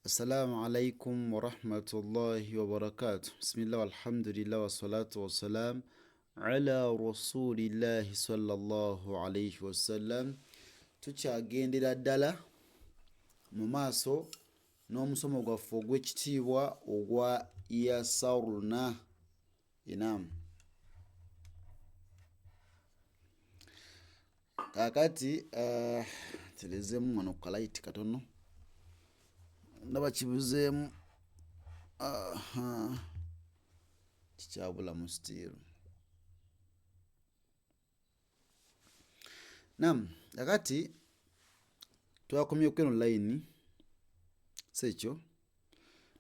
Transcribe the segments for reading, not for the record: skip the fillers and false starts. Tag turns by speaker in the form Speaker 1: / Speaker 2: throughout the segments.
Speaker 1: السلام عليكم ورحمة الله وبركاته. بسم الله والحمد لله والصلاة والسلام على رسول الله صلى الله عليه وسلم. tukyagendera ddala mu maaso n'omusomo gwaffe ogw'ekitiibwa ogwa yasarna. Inam kakati telezeemu wano kalaiti katono ndaba kibuzeemu kikyabula mu sitiiru. Nam kakati twakomye kweno layini sekyo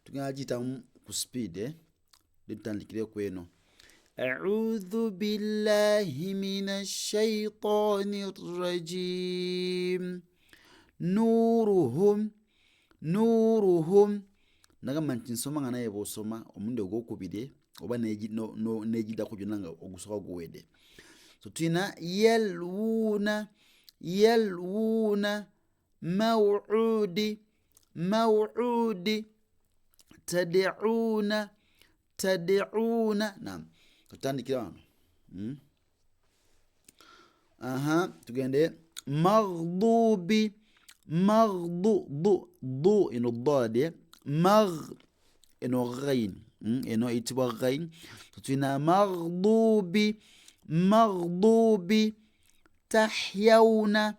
Speaker 1: tugenda giyitamu ku speed tutandikire kweno. أعوذ بالله من الشيطان الرجيم نورهم nagamba nti nsoma nga naye bw'osoma omulundi ogwokubiri oba neegiddako gyonna nga ogusooka guwedde. So tulina yalwuuna maw'udi tad'uuna. Naam, tutandikira wano. Tugende maghdubi eno ddad eno ghain eno eyitibwa ghain. Tulina maghdubi tahyawuna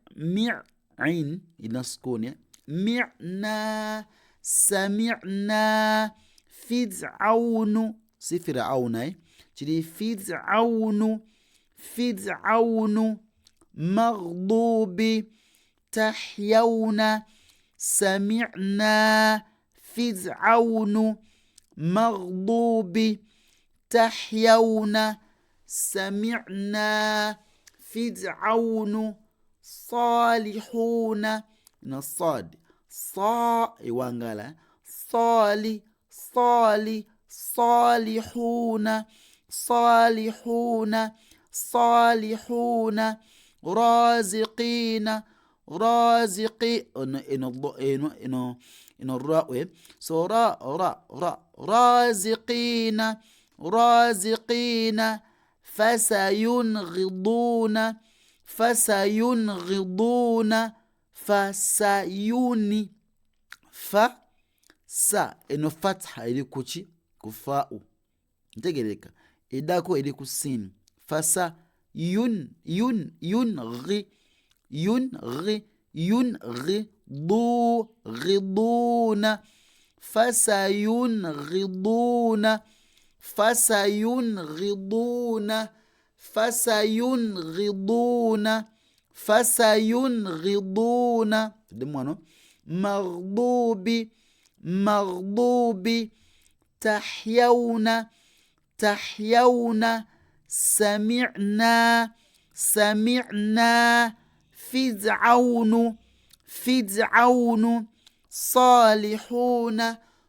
Speaker 1: sami'in ina sukuni sami'na fiz'aunu si fir'auna kiri fiz'aunu maghdubi tahyawna sami'na fiz'aunu maghdubi tahyawna sami'na fiz'aunu salihuna na sad sa iwangala salihuna raziqina eno ra'we so raziqina fasayunghiduna sa eno fatha eri kuki ku fa'u ntegereka eddako eri ku sin fasa yunghiduna fasayunghiduna demwano maghdubi tahyawna sami'na fiz'aunu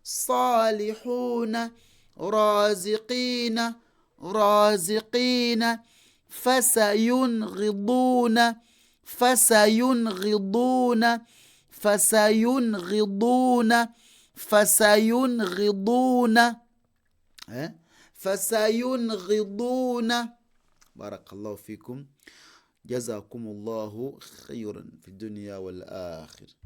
Speaker 1: salihuna raziqina fasayunghiduna barakallahu fikum jazakumullahu khayran fi dunya wal akhir.